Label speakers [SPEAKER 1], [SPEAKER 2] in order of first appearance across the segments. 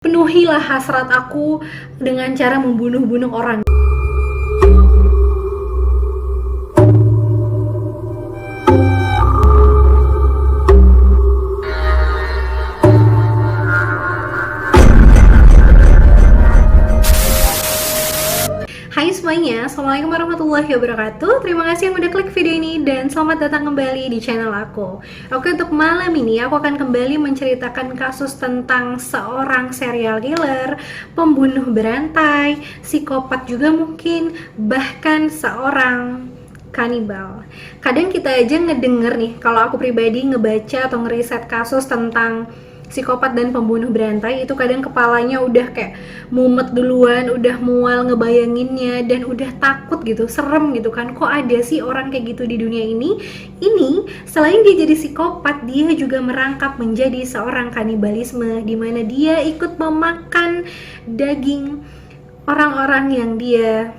[SPEAKER 1] Penuhilah hasrat aku dengan cara membunuh-bunuh orang. Hai semuanya, Assalamualaikum warahmatullahi wabarakatuh. Terima kasih yang udah klik video ini dan selamat datang kembali di channel aku. Oke, untuk malam ini aku akan kembali menceritakan kasus tentang seorang serial killer, pembunuh berantai, psikopat juga mungkin, bahkan seorang kanibal. Kadang kita aja ngedenger nih, kalau aku pribadi ngebaca atau ngeriset kasus tentang psikopat dan pembunuh berantai, itu kadang kepalanya udah kayak mumet duluan, udah mual ngebayanginnya, dan udah takut gitu, serem gitu kan. Kok ada sih orang kayak gitu di dunia ini? Ini selain dia jadi psikopat, dia juga merangkap menjadi seorang kanibalisme, dimana dia ikut memakan daging orang-orang yang dia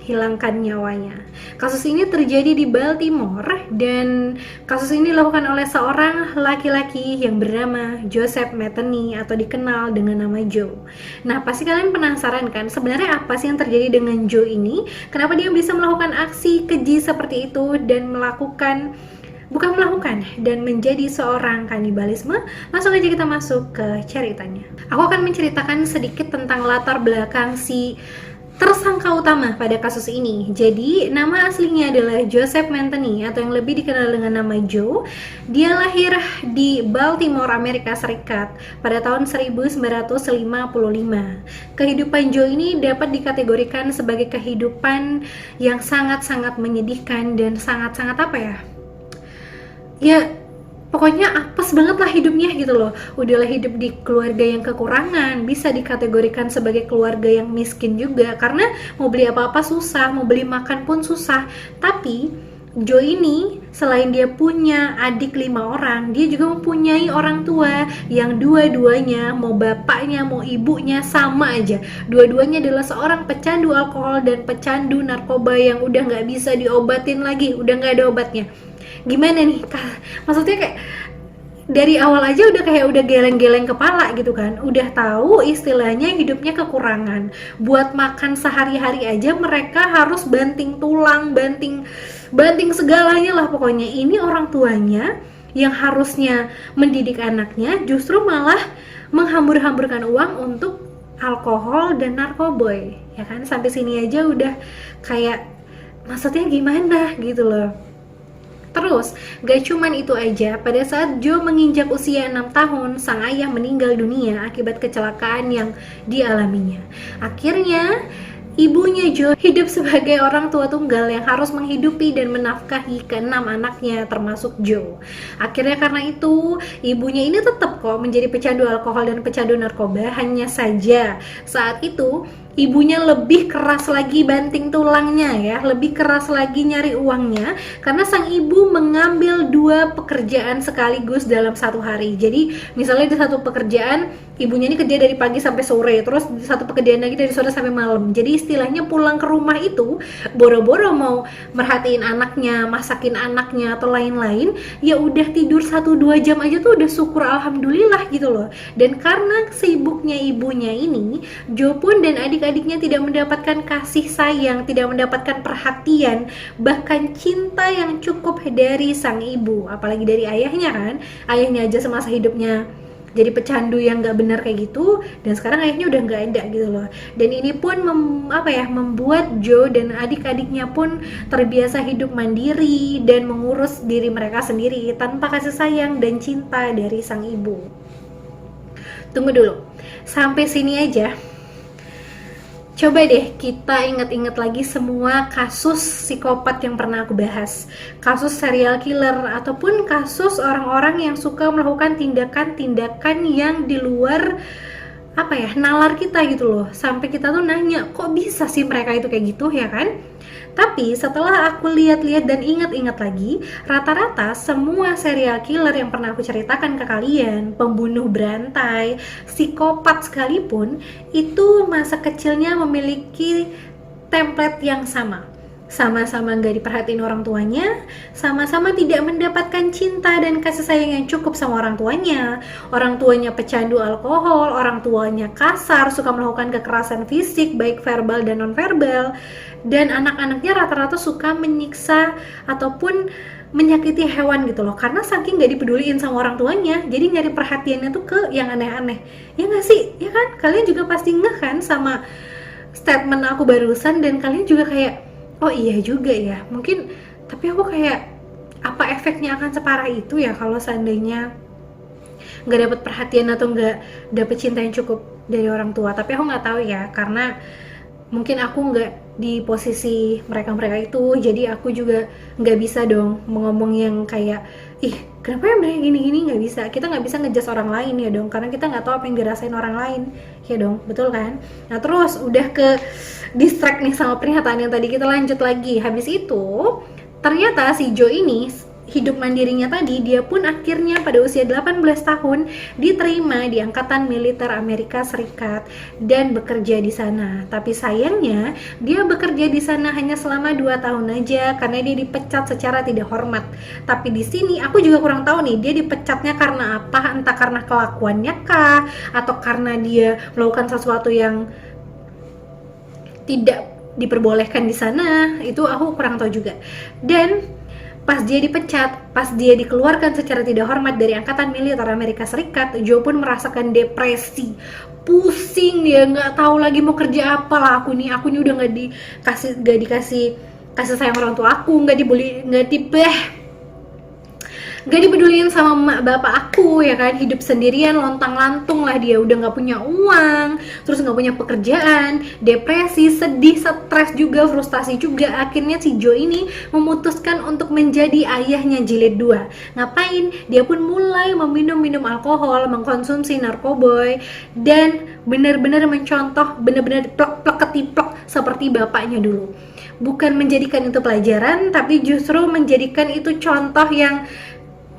[SPEAKER 1] hilangkan nyawanya. Kasus ini terjadi di Baltimore dan kasus ini dilakukan oleh seorang laki-laki yang bernama Joseph Metheny atau dikenal dengan nama Joe. Nah, pasti kalian penasaran kan sebenarnya apa sih yang terjadi dengan Joe ini? Kenapa dia bisa melakukan aksi keji seperti itu dan dan menjadi seorang kanibalisme? Langsung aja kita masuk ke ceritanya. Aku akan menceritakan sedikit tentang latar belakang si tersangka utama pada kasus ini. Jadi, nama aslinya adalah Joseph Metheny atau yang lebih dikenal dengan nama Joe. Dia lahir di Baltimore, Amerika Serikat pada tahun 1955. Kehidupan Joe ini dapat dikategorikan sebagai kehidupan yang sangat-sangat menyedihkan dan sangat-sangat pokoknya apes banget lah hidupnya gitu loh. Udahlah hidup di keluarga yang kekurangan, bisa dikategorikan sebagai keluarga yang miskin juga, karena mau beli apa-apa susah, mau beli makan pun susah. Tapi Joe ini selain dia punya adik 5 orang, dia juga mempunyai orang tua yang dua-duanya, mau bapaknya mau ibunya sama aja, dua-duanya adalah seorang pecandu alkohol dan pecandu narkoba yang udah nggak bisa diobatin lagi, udah nggak ada obatnya. Gimana nih, maksudnya kayak dari awal aja udah geleng-geleng kepala gitu kan, udah tahu istilahnya hidupnya kekurangan, buat makan sehari-hari aja mereka harus banting tulang, banting segalanya lah pokoknya. Ini orang tuanya yang harusnya mendidik anaknya justru malah menghambur-hamburkan uang untuk alkohol dan narkoboy, ya kan. Sampai sini aja udah kayak maksudnya gimana gitu loh. Terus, gak cuman itu aja, pada saat Joe menginjak usia 6 tahun, sang ayah meninggal dunia akibat kecelakaan yang dialaminya. Akhirnya, ibunya Joe hidup sebagai orang tua tunggal yang harus menghidupi dan menafkahi ke-6 anaknya termasuk Joe. Akhirnya karena itu, ibunya ini tetap kok menjadi pecandu alkohol dan pecandu narkoba, hanya saja saat itu ibunya lebih keras lagi banting tulangnya ya, lebih keras lagi nyari uangnya karena sang ibu mengambil 2 pekerjaan sekaligus dalam satu hari. Jadi misalnya di satu pekerjaan ibunya ini kerja dari pagi sampai sore, terus satu pekerjaan lagi dari sore sampai malam. Jadi istilahnya pulang ke rumah itu boro-boro mau merhatiin anaknya, masakin anaknya atau lain-lain, ya udah tidur 1-2 jam aja tuh udah syukur alhamdulillah gitu loh. Dan karena sibuknya ibunya ini, Joe pun dan adik-adiknya tidak mendapatkan kasih sayang, tidak mendapatkan perhatian, bahkan cinta yang cukup dari sang ibu, apalagi dari ayahnya kan. Ayahnya aja semasa hidupnya jadi pecandu yang gak benar kayak gitu, dan sekarang ayahnya udah gak ada gitu loh. Dan ini pun membuat Joe dan adik-adiknya pun terbiasa hidup mandiri dan mengurus diri mereka sendiri tanpa kasih sayang dan cinta dari sang ibu. Tunggu dulu, sampai sini aja. Coba deh kita inget-inget lagi semua kasus psikopat yang pernah aku bahas, kasus serial killer ataupun kasus orang-orang yang suka melakukan tindakan-tindakan yang di luar nalar kita gitu loh, sampai kita tuh nanya kok bisa sih mereka itu kayak gitu, ya kan? Tapi setelah aku lihat-lihat dan ingat-ingat lagi, rata-rata semua serial killer yang pernah aku ceritakan ke kalian, pembunuh berantai, psikopat sekalipun, itu masa kecilnya memiliki template yang sama. sama-sama nggak diperhatiin orang tuanya, sama-sama tidak mendapatkan cinta dan kasih sayang yang cukup sama orang tuanya pecandu alkohol, orang tuanya kasar, suka melakukan kekerasan fisik, baik verbal dan non-verbal, dan anak-anaknya rata-rata suka menyiksa ataupun menyakiti hewan gitu loh, karena saking nggak dipeduliin sama orang tuanya, jadi nyari perhatiannya tuh ke yang aneh-aneh. Ya nggak sih? Ya kan? Kalian juga pasti ngeh kan sama statement aku barusan, dan kalian juga kayak, oh iya juga ya, mungkin. Tapi aku kayak, apa efeknya akan separah itu ya kalau seandainya nggak dapat perhatian atau nggak dapet cinta yang cukup dari orang tua. Tapi aku nggak tahu ya, karena mungkin aku nggak di posisi mereka itu, jadi aku juga nggak bisa dong ngomong yang kayak, ih kenapa ya mereka gini-gini. Nggak bisa, kita nggak bisa ngejudge orang lain ya dong, karena kita nggak tahu apa yang dirasain orang lain ya dong, betul kan? Nah terus udah ke distract nih sama pernyataan yang tadi, kita lanjut lagi. Habis itu ternyata si Joe ini hidup mandirinya tadi, dia pun akhirnya pada usia 18 tahun diterima di Angkatan Militer Amerika Serikat dan bekerja di sana. Tapi sayangnya dia bekerja di sana hanya selama 2 tahun aja karena dia dipecat secara tidak hormat. Tapi di sini aku juga kurang tahu nih, dia dipecatnya karena apa? Entah karena kelakuannya kah, atau karena dia melakukan sesuatu yang tidak diperbolehkan di sana, itu aku kurang tahu juga. Dan pas dia dipecat, pas dia dikeluarkan secara tidak hormat dari Angkatan Militer Amerika Serikat, Joe pun merasakan depresi, pusing, dia nggak tahu lagi mau kerja apa lah. Aku nih udah nggak dikasih kasih sayang orang tua aku, nggak dipeduliin sama emak bapak aku ya kan, hidup sendirian lontang-lantung lah dia, udah nggak punya uang, terus nggak punya pekerjaan, depresi, sedih, stres juga, frustasi juga. Akhirnya si Joe ini memutuskan untuk menjadi ayahnya jilid 2. Ngapain? Dia pun mulai minum alkohol, mengkonsumsi narkoboy, dan benar-benar mencontoh, benar-benar plek-plek seperti bapaknya dulu. Bukan menjadikan itu pelajaran, tapi justru menjadikan itu contoh yang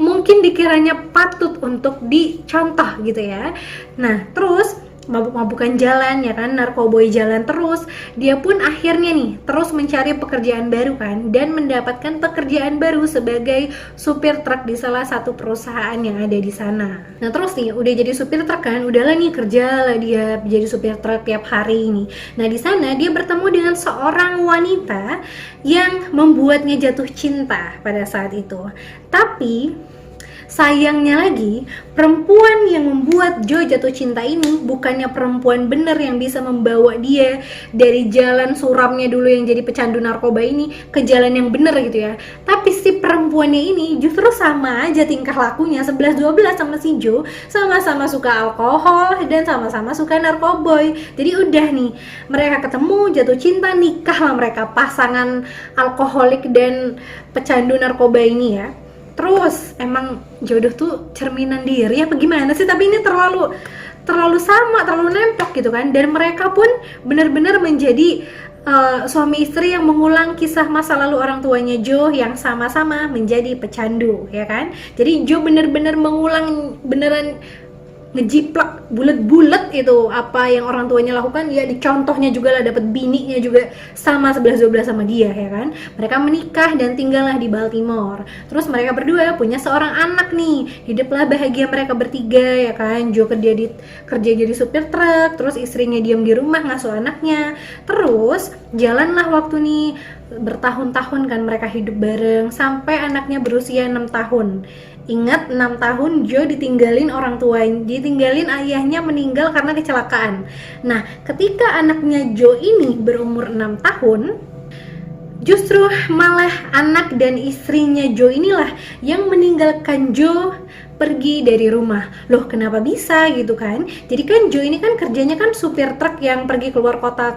[SPEAKER 1] mungkin dikiranya patut untuk dicontoh gitu ya. Nah terus mabuk-mabukan jalan ya kan, narkoboy jalan terus. Dia pun akhirnya nih terus mencari pekerjaan baru kan, dan mendapatkan pekerjaan baru sebagai supir truk di salah satu perusahaan yang ada di sana. Nah terus nih udah jadi supir truk kan, udahlah nih kerja lah dia jadi supir truk tiap hari ini. Nah di sana dia bertemu dengan seorang wanita yang membuatnya jatuh cinta pada saat itu. Tapi sayangnya lagi, perempuan yang membuat Joe jatuh cinta ini bukannya perempuan bener yang bisa membawa dia dari jalan suramnya dulu yang jadi pecandu narkoba ini ke jalan yang bener gitu ya. Tapi si perempuannya ini justru sama aja tingkah lakunya, 11-12 sama si Joe, sama-sama suka alkohol dan sama-sama suka narkoboy. Jadi udah nih, mereka ketemu, jatuh cinta, nikah lah mereka, pasangan alkoholik dan pecandu narkoba ini ya. Terus emang jodoh tuh cerminan diri apa gimana sih, tapi ini terlalu sama, terlalu nempel gitu kan. Dan mereka pun benar-benar menjadi suami istri yang mengulang kisah masa lalu orang tuanya Joe yang sama-sama menjadi pecandu ya kan. Jadi Joe benar-benar mengulang, beneran ngejiplak bulet-bulet itu apa yang orang tuanya lakukan. Ya dicontohnya juga lah, dapat bininya juga sama 11-12 sama dia ya kan. Mereka menikah dan tinggallah di Baltimore. Terus mereka berdua punya seorang anak nih, hiduplah bahagia mereka bertiga ya kan. Joe kerja jadi supir truk, terus istrinya diam di rumah ngasuh anaknya. Terus jalanlah waktu nih, bertahun-tahun kan mereka hidup bareng sampai anaknya berusia 6 tahun. Ingat, 6 tahun Joe ditinggalin orang tuanya, ditinggalin ayahnya, meninggal karena kecelakaan. Nah, ketika anaknya Joe ini berumur 6 tahun, justru malah anak dan istrinya Joe inilah yang meninggalkan Joe pergi dari rumah. Loh kenapa bisa gitu kan? Jadi kan Joe ini kan kerjanya kan supir truk yang pergi keluar kota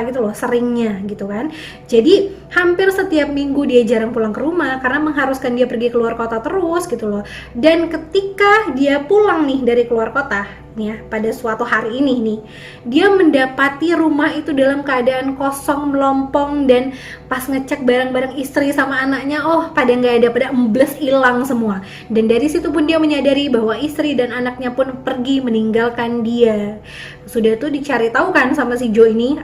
[SPEAKER 1] gitu loh, seringnya gitu kan. Jadi hampir setiap minggu dia jarang pulang ke rumah karena mengharuskan dia pergi keluar kota terus gitu loh. Dan ketika dia pulang nih dari keluar kota nih ya, pada suatu hari ini nih, dia mendapati rumah itu dalam keadaan kosong, melompong, dan pas ngecek barang-barang istri sama anaknya, oh pada nggak ada, pada embles, hilang semua. Dan dari situ pun dia menyadari bahwa istri dan anaknya pun pergi meninggalkan dia. Sudah tuh dicari tahu kan sama si Joe ini,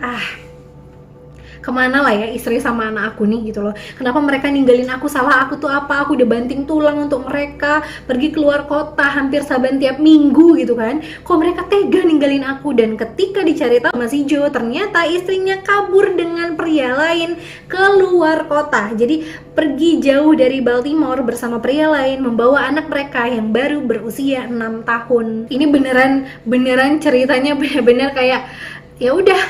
[SPEAKER 1] kemana lah ya istri sama anak aku nih gitu loh. Kenapa mereka ninggalin aku, salah aku tuh apa, aku udah banting tulang untuk mereka pergi keluar kota hampir saban tiap minggu gitu kan, kok mereka tega ninggalin aku. Dan ketika dicari tahu sama si Joe, ternyata istrinya kabur dengan pria lain keluar kota. Jadi pergi jauh dari Baltimore bersama pria lain, membawa anak mereka yang baru berusia 6 tahun. Ini beneran ceritanya bener-bener kayak ya udah,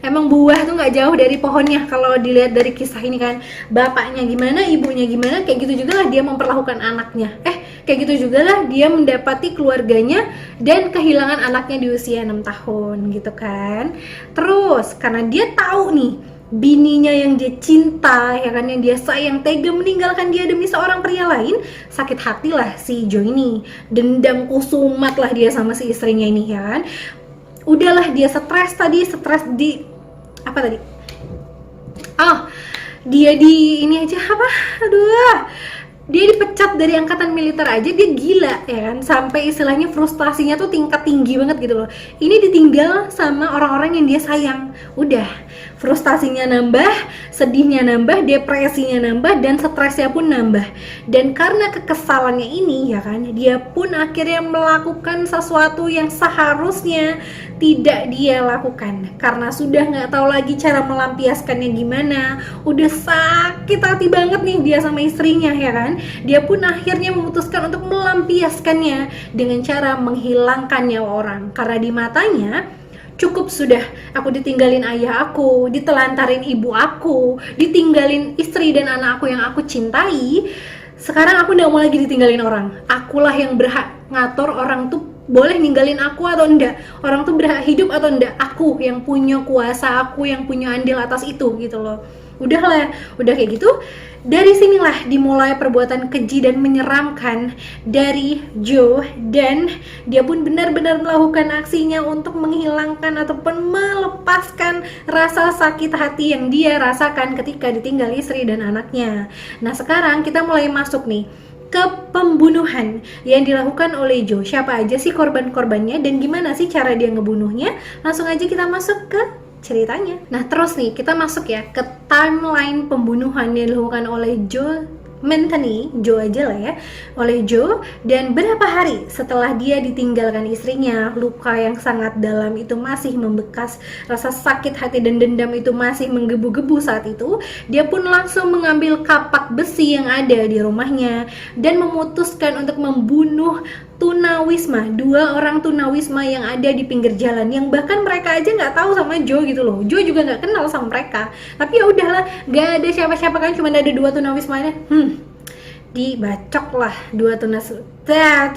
[SPEAKER 1] emang buah tuh nggak jauh dari pohonnya kalau dilihat dari kisah ini kan. Bapaknya gimana, ibunya gimana, kayak gitu juga lah dia memperlakukan anaknya. Kayak gitu juga lah dia mendapati keluarganya dan kehilangan anaknya di usia 6 tahun gitu kan. Terus karena dia tahu nih bininya yang dia cinta ya kan, yang dia sayang, tega meninggalkan dia demi seorang pria lain, sakit hati lah si Joe ini, dendam kusumat lah dia sama si istrinya ini ya kan. Udahlah dia stres di apa tadi? Dia di ini aja apa? Dia dipecat dari angkatan militer aja dia gila ya kan, sampai istilahnya frustasinya tuh tingkat tinggi banget gitu loh. Ini ditinggal sama orang-orang yang dia sayang. Udah, frustasinya nambah, sedihnya nambah, depresinya nambah, dan stresnya pun nambah. Dan karena kekesalannya ini ya kan, dia pun akhirnya melakukan sesuatu yang seharusnya tidak dia lakukan karena sudah nggak tahu lagi cara melampiaskannya gimana. Udah sakit hati banget nih dia sama istrinya ya kan. Dia pun akhirnya memutuskan untuk melampiaskannya dengan cara menghilangkan nyawa orang, karena di matanya cukup sudah aku ditinggalin ayah aku, ditelantarin ibu aku, ditinggalin istri dan anak aku yang aku cintai. Sekarang aku nggak mau lagi ditinggalin orang. Akulah yang berhak ngatur orang tuh boleh ninggalin aku atau enggak, orang tuh berhak hidup atau enggak. Aku yang punya kuasa, aku yang punya andil atas itu gitu loh. Udah kayak gitu. Dari sinilah dimulai perbuatan keji dan menyeramkan dari Joe, dan dia pun benar-benar melakukan aksinya untuk menghilangkan ataupun melepaskan rasa sakit hati yang dia rasakan ketika ditinggal istri dan anaknya. Nah sekarang kita mulai masuk nih ke pembunuhan yang dilakukan oleh Joe. Siapa aja sih korban-korbannya dan gimana sih cara dia ngebunuhnya? Langsung aja kita masuk ke ceritanya. Nah terus nih kita masuk ya ke timeline pembunuhan yang dilakukan oleh Joe Metheny, Joe aja lah ya, oleh Joe. Dan berapa hari setelah dia ditinggalkan istrinya, luka yang sangat dalam itu masih membekas, rasa sakit hati dan dendam itu masih menggebu-gebu saat itu, dia pun langsung mengambil kapak besi yang ada di rumahnya dan memutuskan untuk membunuh tunawisma, 2 orang tunawisma yang ada di pinggir jalan, yang bahkan mereka aja nggak tahu sama Joe gitu loh. Joe juga nggak kenal sama mereka, tapi ya udahlah, nggak ada siapa-siapa kan, cuma ada 2 tunawismanya. Dibacok lah 2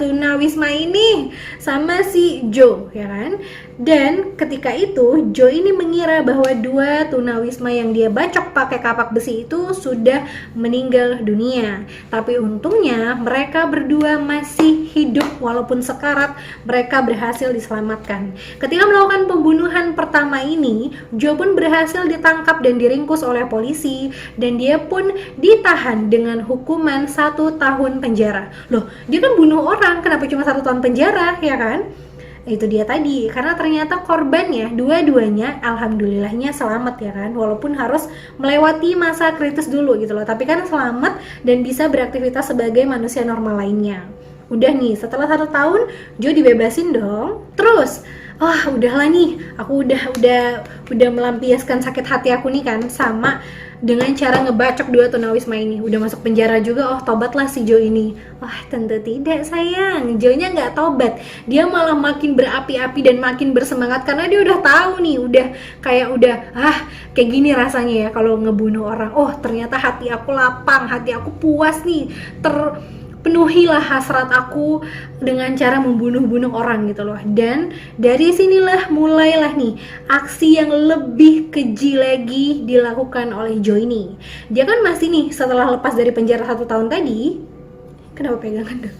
[SPEAKER 1] tunawisma ini sama si Joe ya kan. Dan ketika itu Joe ini mengira bahwa 2 tunawisma yang dia bacok pakai kapak besi itu sudah meninggal dunia, tapi untungnya mereka berdua masih hidup walaupun sekarat. Mereka berhasil diselamatkan. Ketika melakukan pembunuhan pertama ini, Joe pun berhasil ditangkap dan diringkus oleh polisi, dan dia pun ditahan dengan hukuman 1 tahun penjara. Loh, dia kan bunuh orang, kenapa cuma 1 tahun penjara ya kan? Itu dia tadi, karena ternyata korbannya dua-duanya alhamdulillahnya selamat ya kan, walaupun harus melewati masa kritis dulu gitu loh, tapi kan selamat dan bisa beraktivitas sebagai manusia normal lainnya. Udah nih, setelah 1 tahun Joe dibebasin dong. Terus udahlah nih, aku udah melampiaskan sakit hati aku nih kan sama dengan cara ngebacok 2 tunawisma ini. Udah masuk penjara juga, tobatlah si Joe ini. Tentu tidak sayang, Joe-nya nggak tobat. Dia malah makin berapi-api dan makin bersemangat karena dia udah tahu nih, kayak gini rasanya ya kalau ngebunuh orang. Ternyata hati aku lapang, hati aku puas nih, penuhilah hasrat aku dengan cara membunuh-bunuh orang gitu loh. Dan dari sinilah mulailah nih aksi yang lebih keji lagi dilakukan oleh Joe ini. Dia kan masih nih setelah lepas dari penjara 1 tahun tadi, kenapa pegangan?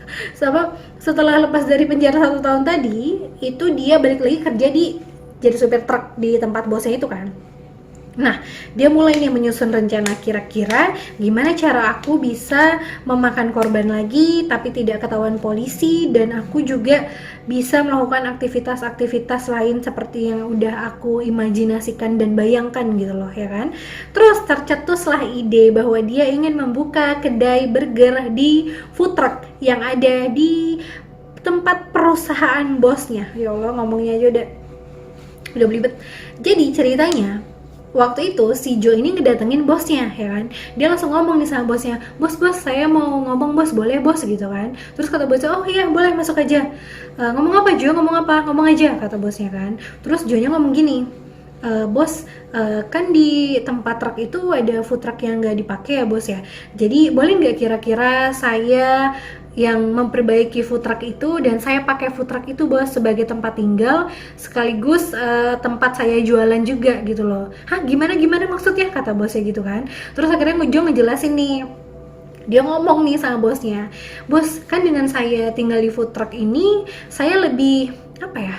[SPEAKER 1] Setelah lepas dari penjara 1 tahun tadi, itu dia balik lagi kerja jadi supir truk di tempat bosnya itu kan. Nah, dia mulai nih menyusun rencana kira-kira gimana cara aku bisa memakan korban lagi tapi tidak ketahuan polisi, dan aku juga bisa melakukan aktivitas-aktivitas lain seperti yang udah aku imajinasikan dan bayangkan gitu loh, ya kan. Terus tercetuslah ide bahwa dia ingin membuka kedai burger di food truck yang ada di tempat perusahaan bosnya. Ya Allah, ngomongnya aja udah belibet. Jadi ceritanya waktu itu si Joe ini ngedatengin bosnya, ya kan. Dia langsung ngomong nih sama bosnya, bos saya mau ngomong bos, boleh bos, gitu kan. Terus kata bosnya, oh iya boleh, masuk aja. Ngomong apa Joe, ngomong apa, ngomong aja, kata bosnya kan. Terus Joe nya ngomong gini, bos, kan di tempat truk itu ada food truck yang nggak dipakai ya bos ya, jadi boleh nggak kira-kira saya yang memperbaiki food truck itu dan saya pakai food truck itu bos sebagai tempat tinggal sekaligus tempat saya jualan juga gitu loh. Hah, gimana maksudnya, kata bosnya gitu kan. Terus akhirnya Joe ngejelasin nih, dia ngomong nih sama bosnya, bos kan dengan saya tinggal di food truck ini saya lebih apa ya,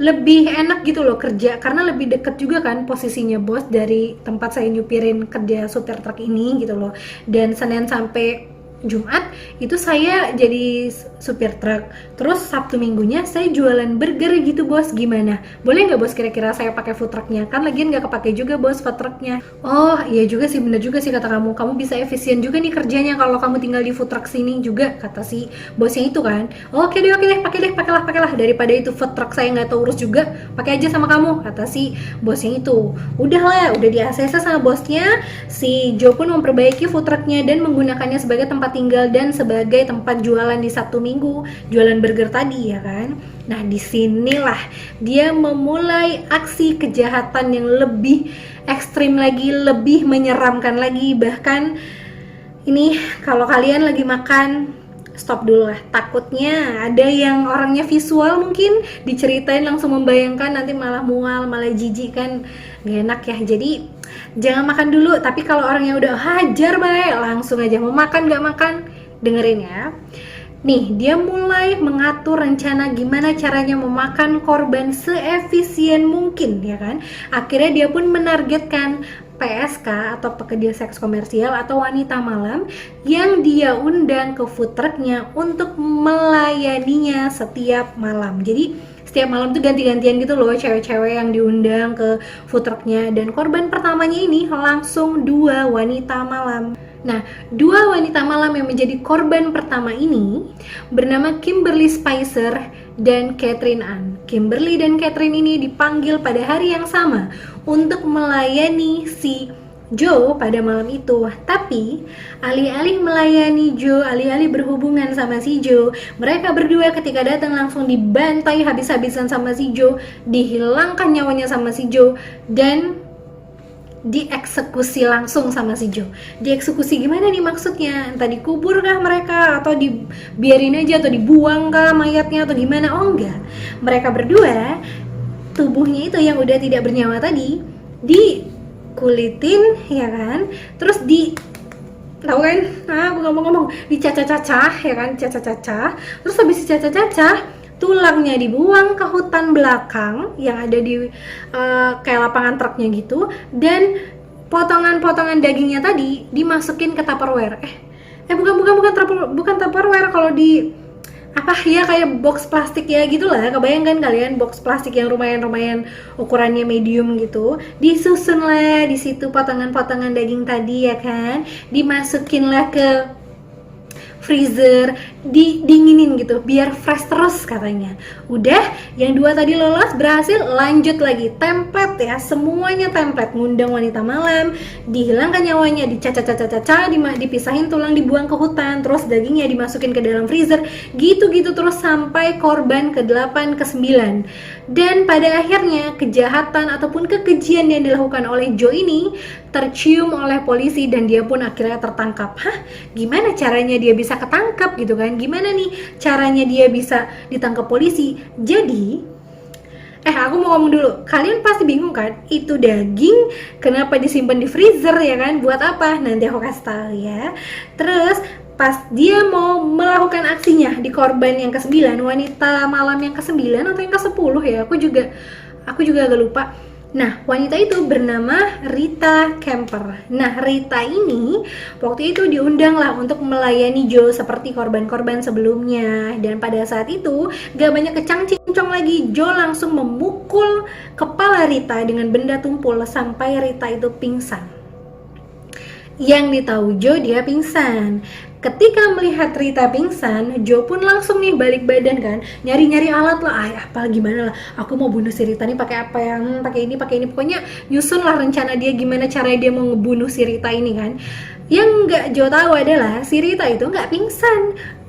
[SPEAKER 1] lebih enak gitu loh kerja, karena lebih deket juga kan posisinya bos dari tempat saya nyupirin kerja supir truk ini gitu loh. Dan Senin sampai Jumat itu saya jadi supir truk, terus Sabtu minggunya saya jualan burger gitu bos, gimana? Boleh nggak bos kira-kira saya pakai food trucknya? Kan lagian nggak kepake juga bos food trucknya. Oh iya juga sih, bener juga sih kata kamu bisa efisien juga nih kerjanya kalau kamu tinggal di food truck sini juga, kata si bosnya itu kan. Oh, oke deh pakailah, daripada itu food truck saya nggak tahu urus juga, pakai aja sama kamu, kata si bosnya itu. Udah di ACC sama bosnya, si Joe pun memperbaiki food trucknya dan menggunakannya sebagai tempat tinggal dan sebagai tempat jualan di Sabtu Minggu, jualan burger tadi ya kan. Nah, disinilah dia memulai aksi kejahatan yang lebih ekstrim lagi, lebih menyeramkan lagi. Bahkan ini kalau kalian lagi makan, stop dulu lah, takutnya ada yang orangnya visual mungkin diceritain langsung membayangkan, nanti malah mual, malah jijik kan, gak enak ya. Jadi jangan makan dulu, tapi kalau orangnya udah hajar baik, langsung aja mau makan gak makan, dengerin ya. Nih, dia mulai mengatur rencana gimana caranya memakan korban seefisien mungkin, ya kan. Akhirnya dia pun menargetkan PSK atau pekerja seks komersial atau wanita malam yang dia undang ke food trucknya untuk melayaninya setiap malam. Jadi setiap malam tuh ganti-gantian gitu loh cewek-cewek yang diundang ke food trucknya, dan korban pertamanya ini langsung 2 wanita malam. Nah, 2 wanita malam yang menjadi korban pertama ini bernama Kimberly Spicer dan Catherine Ann. Kimberly dan Catherine ini dipanggil pada hari yang sama untuk melayani si Joe pada malam itu. Tapi alih-alih melayani Joe, alih-alih berhubungan sama si Joe, mereka berdua ketika datang langsung dibantai habis-habisan sama si Joe, dihilangkan nyawanya sama si Joe, dan dieksekusi langsung sama si Joe. Dieksekusi gimana nih maksudnya? Entah dikubur kah mereka, atau dibiarin aja, atau dibuang kah mayatnya, atau gimana? Oh enggak, mereka berdua tubuhnya itu yang udah tidak bernyawa tadi dikulitin, ya kan, terus tahu kan, aku ngomong dicacah-cacah, ya kan, cacah-cacah, terus habis dicacah-cacah tulangnya dibuang ke hutan belakang yang ada di kayak lapangan truknya gitu, dan potongan-potongan dagingnya tadi dimasukin ke Tupperware. Bukan Tupperware, kalau di apa ya, kayak box plastik ya gitulah. Kebayangkan kalian box plastik yang lumayan ukurannya medium gitu, disusun lah di situ potongan-potongan daging tadi, ya kan, dimasukin lah ke freezer, dinginin gitu biar fresh terus katanya. Udah, yang 2 tadi lolos, berhasil, lanjut lagi template ya, semuanya template. Ngundang wanita malam, dihilangkan nyawanya, dicacah-cacah, dipisahin tulang, dibuang ke hutan, terus dagingnya dimasukin ke dalam freezer, gitu-gitu terus sampai korban ke-8, ke-9. Dan pada akhirnya kejahatan ataupun kekejian yang dilakukan oleh Joe ini tercium oleh polisi dan dia pun akhirnya tertangkap. Hah? Gimana caranya dia bisa ketangkap gitu kan? Gimana nih caranya dia bisa ditangkap polisi? Jadi aku mau ngomong dulu. Kalian pasti bingung kan? Itu daging kenapa disimpan di freezer, ya kan? Buat apa? Nanti aku kasih tahu ya. Terus pas dia mau melakukan aksinya di korban yang ke-9, wanita malam yang ke-9 atau yang ke-10 ya, aku juga agak lupa. Nah, wanita itu bernama Rita Kemper. Nah, Rita ini waktu itu diundang lah untuk melayani Joe seperti korban-korban sebelumnya. Dan pada saat itu, gak banyak kecang-cincong lagi, Joe langsung memukul kepala Rita dengan benda tumpul sampai Rita itu pingsan. Yang ditahu Joe dia pingsan. Ketika melihat Rita pingsan, Joe pun langsung nih balik badan kan, nyari-nyari alat lah, apa gimana lah, aku mau bunuh si Rita nih pakai apa, yang pakai ini, pokoknya nyusun lah rencana dia gimana caranya dia mau ngebunuh si Rita ini kan. Yang nggak Joe tahu adalah si Rita itu nggak pingsan.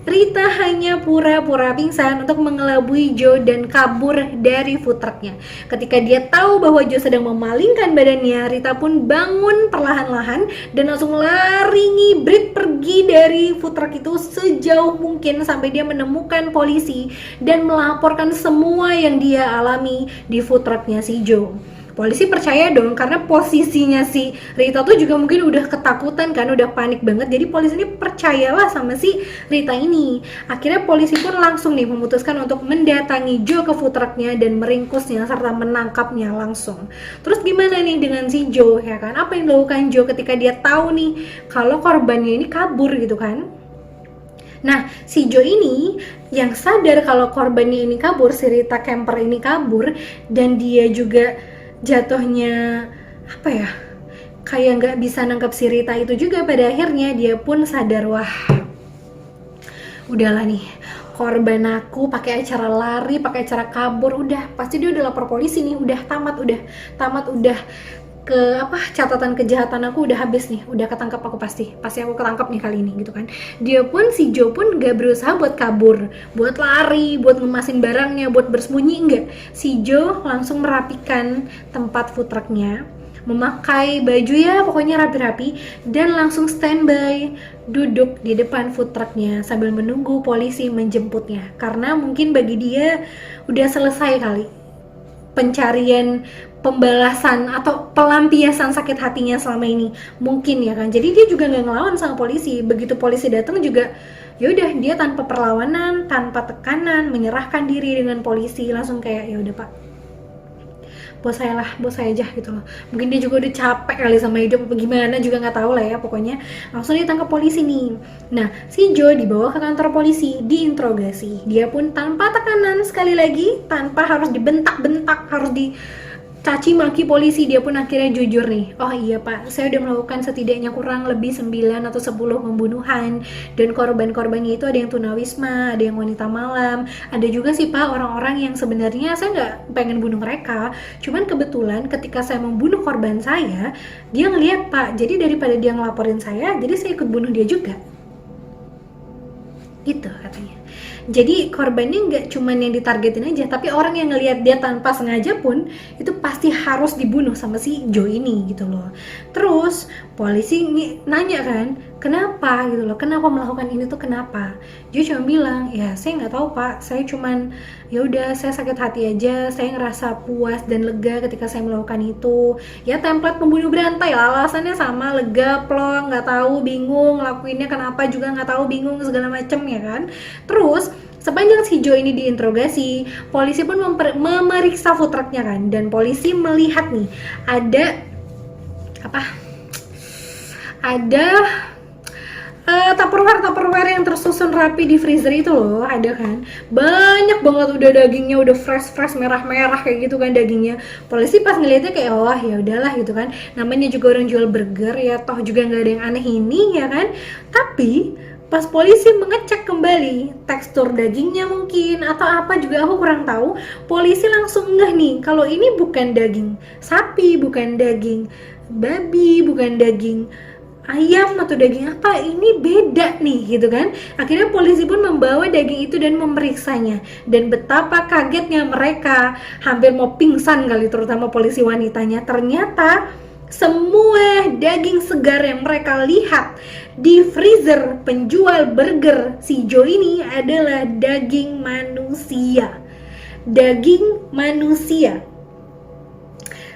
[SPEAKER 1] Rita hanya pura-pura pingsan untuk mengelabui Joe dan kabur dari food trucknya. Ketika dia tahu bahwa Joe sedang memalingkan badannya, Rita pun bangun perlahan-lahan dan langsung lari ngibrit pergi dari food truck itu sejauh mungkin sampai dia menemukan polisi dan melaporkan semua yang dia alami di food trucknya si Joe. Polisi percaya dong, karena posisinya si Rita tuh juga mungkin udah ketakutan kan, udah panik banget. Jadi polisi ini percayalah sama si Rita ini. Akhirnya polisi pun langsung nih memutuskan untuk mendatangi Joe ke food trucknya dan meringkusnya serta menangkapnya langsung. Terus gimana nih dengan si Joe ya kan? Apa yang dilakukan Joe ketika dia tahu nih kalau korbannya ini kabur gitu kan? Nah, si Joe ini yang sadar kalau korbannya ini kabur, si Rita Kemper ini kabur, dan dia juga jatuhnya apa ya, kayak nggak bisa nangkep si Rita itu juga. Pada akhirnya dia pun sadar, wah udahlah nih, korban aku pakai acara lari, pakai acara kabur, udah pasti dia udah lapor polisi nih, udah tamat, udah ke apa, catatan kejahatan aku udah habis nih, udah ketangkap aku, pasti aku ketangkap nih kali ini gitu kan. Dia pun, si Joe pun gak berusaha buat kabur, buat lari, buat ngemasin barangnya, buat bersembunyi, enggak. Si Joe langsung merapikan tempat food trucknya, memakai baju ya pokoknya rapi-rapi, dan langsung standby duduk di depan food trucknya sambil menunggu polisi menjemputnya. Karena mungkin bagi dia udah selesai kali pencarian pembalasan atau pelampiasan sakit hatinya selama ini, mungkin ya kan. Jadi dia juga nggak ngelawan sama polisi. Begitu polisi datang juga ya udah, dia tanpa perlawanan, tanpa tekanan, menyerahkan diri dengan polisi, langsung kayak ya udah Pak, bos saya aja gitu loh. Mungkin dia juga udah capek kali sama hidup apa gimana juga nggak tahu lah ya, pokoknya langsung ditangkap polisi nih. Nah, si Joe dibawa ke kantor polisi, diinterogasi. Dia pun tanpa tekanan, sekali lagi tanpa harus dibentak-bentak, harus caci maki polisi, dia pun akhirnya jujur nih. Oh iya Pak, saya udah melakukan setidaknya kurang lebih 9 atau 10 pembunuhan, dan korban-korbannya itu ada yang tunawisma, ada yang wanita malam, ada juga sih Pak orang-orang yang sebenarnya saya nggak pengen bunuh mereka, cuman kebetulan ketika saya membunuh korban saya, dia ngeliat Pak, jadi daripada dia ngelaporin saya, jadi saya ikut bunuh dia juga gitu katanya. Jadi korbannya nggak cuman yang ditargetin aja, tapi orang yang ngelihat dia tanpa sengaja pun itu pasti harus dibunuh sama si Joe ini gitu loh. Terus polisi nanya kan, kenapa gitu loh, kenapa melakukan ini tuh kenapa? Joe cuma bilang, ya saya nggak tahu Pak, saya cuman ya udah, saya sakit hati aja, saya ngerasa puas dan lega ketika saya melakukan itu. Ya template pembunuh berantai lah, alasannya sama, lega, plong, nggak tahu, bingung, lakuinnya kenapa juga nggak tahu, bingung segala macem ya kan. Terus sepanjang si Joe ini diinterogasi, polisi pun memeriksa food trucknya kan, dan polisi melihat nih ada Tupperware yang tersusun rapi di freezer itu loh, ada kan, banyak banget udah dagingnya, udah fresh merah-merah kayak gitu kan dagingnya. Polisi pas ngeliatnya kayak wah ya udahlah gitu kan, namanya juga orang jual burger ya, toh juga nggak ada yang aneh ini ya kan. Tapi pas polisi mengecek kembali tekstur dagingnya mungkin atau apa juga aku kurang tahu, polisi langsung ngeh nih kalau ini bukan daging sapi, bukan daging babi, bukan daging ayam atau daging apa, ini beda nih gitu kan. Akhirnya polisi pun membawa daging itu dan memeriksanya, dan betapa kagetnya mereka, hampir mau pingsan kali, terutama polisi wanitanya. Ternyata semua daging segar yang mereka lihat di freezer penjual burger si Joe ini adalah daging manusia. Daging manusia.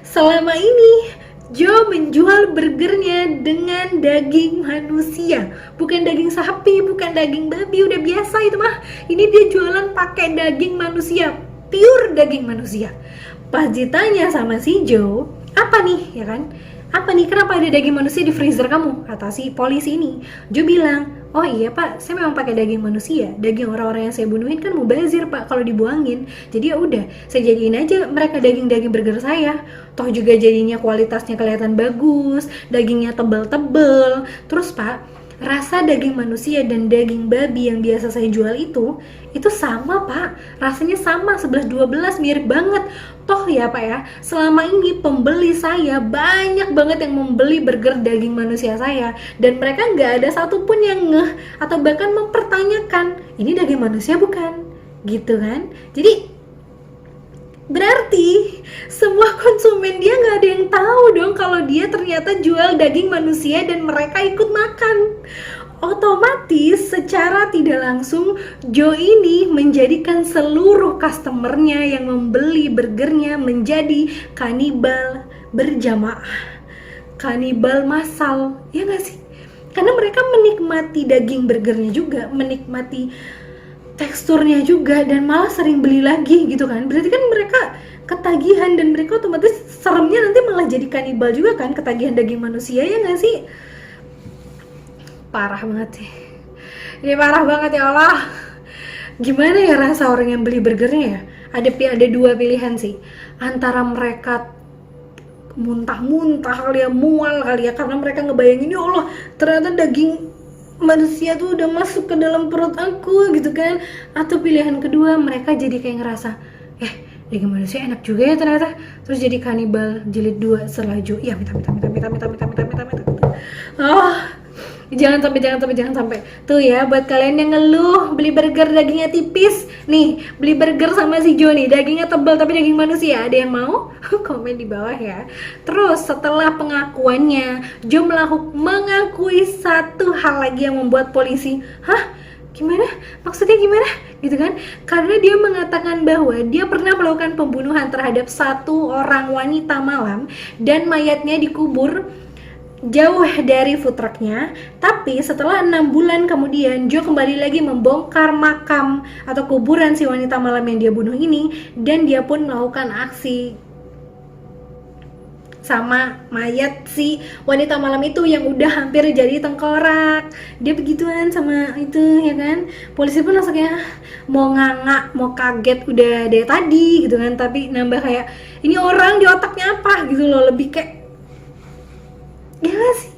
[SPEAKER 1] Selama ini Joe menjual burgernya dengan daging manusia, bukan daging sapi, bukan daging babi, udah biasa itu mah. Ini dia jualan pakai daging manusia, pure daging manusia. Pas ditanya sama si Joe, apa nih, ya kan? Apa nih, kenapa ada daging manusia di freezer kamu? Kata si polisi ini. Joe bilang, oh iya pak, saya memang pakai daging manusia. Daging orang-orang yang saya bunuhin kan mubazir pak kalau dibuangin. Jadi ya udah, saya jadiin aja mereka daging-daging burger saya. Toh juga jadinya kualitasnya kelihatan bagus, dagingnya tebel-tebel. Terus pak, rasa daging manusia dan daging babi yang biasa saya jual itu sama pak, rasanya sama 11-12, mirip banget. Toh ya pak ya, selama ini pembeli saya banyak banget yang membeli burger daging manusia saya, dan mereka nggak ada satupun yang ngeh atau bahkan mempertanyakan ini daging manusia bukan, gitu kan. Jadi berarti semua konsumen dia nggak ada yang tahu dong kalau dia ternyata jual daging manusia dan mereka ikut makan. Otomatis secara tidak langsung Joe ini menjadikan seluruh customernya yang membeli burgernya menjadi kanibal berjamaah, kanibal massal, ya nggak sih? Karena mereka menikmati daging burgernya juga, menikmati teksturnya juga, dan malah sering beli lagi gitu kan. Berarti kan mereka ketagihan, dan mereka otomatis seremnya nanti malah jadi kanibal juga kan, ketagihan daging manusia, ya nggak sih? Parah banget sih. Ini parah banget ya Allah. Gimana ya rasa orang yang beli burgernya ya? Ada dua pilihan sih. Antara mereka muntah-muntah kali ya, mual kali ya, karena mereka ngebayangin ya Allah, ternyata daging manusia tuh udah masuk ke dalam perut aku gitu kan. Atau pilihan kedua, mereka jadi kayak ngerasa daging manusia enak juga ya ternyata, terus jadi kanibal jilid 2 setelah Joe. Ya minta. Jangan sampai. Tuh ya, buat kalian yang ngeluh beli burger dagingnya tipis, nih beli burger sama si Joe nih, dagingnya tebal tapi daging manusia. Ada yang mau? Komen di bawah ya. Terus setelah pengakuannya, Joe mengakui satu hal lagi yang membuat polisi, hah? Gimana? Maksudnya gimana? Gitu kan? Karena dia mengatakan bahwa dia pernah melakukan pembunuhan terhadap satu orang wanita malam dan mayatnya dikubur jauh dari food trucknya. Tapi setelah 6 bulan kemudian, Joe kembali lagi membongkar makam atau kuburan si wanita malam yang dia bunuh ini, dan dia pun melakukan aksi sama mayat si wanita malam itu yang udah hampir jadi tengkorak. Dia begituan sama itu, ya kan. Polisi pun langsung kayak mau nganga, mau kaget udah dari tadi gitu kan, tapi nambah kayak ini orang di otaknya apa gitu loh, lebih kayak gila sih.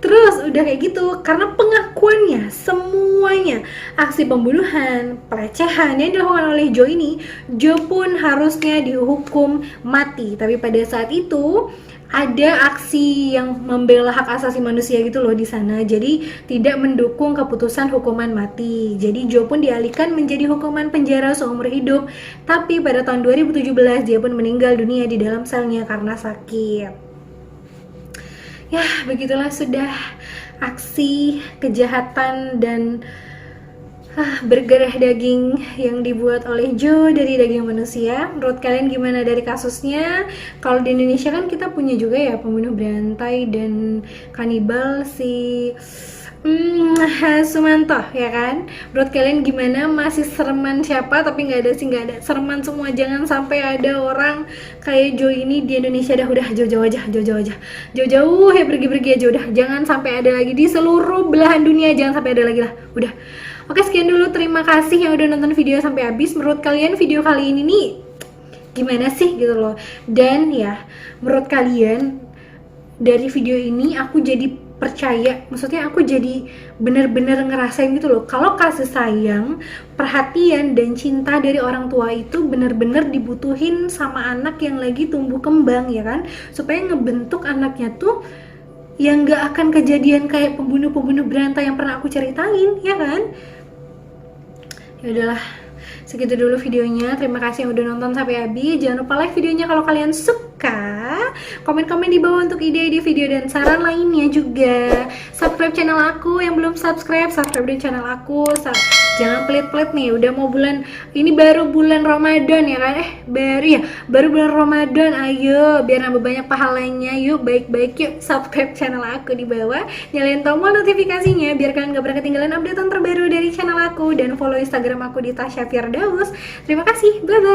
[SPEAKER 1] Terus udah kayak gitu, karena pengakuannya semuanya aksi pembunuhan, pelecehan yang dilakukan oleh Joe ini, Joe pun harusnya dihukum mati. Tapi pada saat itu ada aksi yang membela hak asasi manusia gitu loh di sana, jadi tidak mendukung keputusan hukuman mati. Jadi Joe pun dialihkan menjadi hukuman penjara seumur hidup. Tapi pada tahun 2017 dia pun meninggal dunia di dalam selnya karena sakit. Ya, begitulah sudah aksi kejahatan dan burger daging yang dibuat oleh Joe dari daging manusia. Menurut kalian gimana dari kasusnya? Kalau di Indonesia kan kita punya juga ya pembunuh berantai dan kanibal si Sumanto, ya kan? Menurut kalian gimana? Masih sereman siapa? Tapi nggak ada sereman semua. Jangan sampai ada orang kayak Joe ini di Indonesia. Udah jauh-jauh aja, jauh-jauh ya, pergi aja udah. Jangan sampai ada lagi di seluruh belahan dunia, jangan sampai ada lagi lah, udah. Oke, sekian dulu, terima kasih yang udah nonton video sampai habis. Menurut kalian video kali ini nih gimana sih gitu loh? Dan ya, menurut kalian dari video ini aku jadi percaya, maksudnya aku jadi bener-bener ngerasain gitu loh, kalau kasih sayang, perhatian dan cinta dari orang tua itu bener-bener dibutuhin sama anak yang lagi tumbuh kembang, ya kan, supaya ngebentuk anaknya tuh yang gak akan kejadian kayak pembunuh-pembunuh berantai yang pernah aku ceritain, ya kan. Ya udahlah, segitu dulu videonya. Terima kasih yang udah nonton sampai habis. Jangan lupa like videonya kalau kalian suka. Komen-komen di bawah untuk ide-ide video dan saran lainnya juga. Subscribe channel aku, yang belum subscribe di channel aku. Jangan pelit-pelit nih, udah mau bulan ini, baru bulan Ramadan ya kan? Baru bulan Ramadan. Ayo, biar nambah banyak pahalanya. Yuk, baik-baik yuk subscribe channel aku di bawah. Nyalain tombol notifikasinya biar kalian gak pernah ketinggalan updatean terbaru dari channel aku, dan follow Instagram aku di Tasya Firdaus. Terima kasih, bye-bye.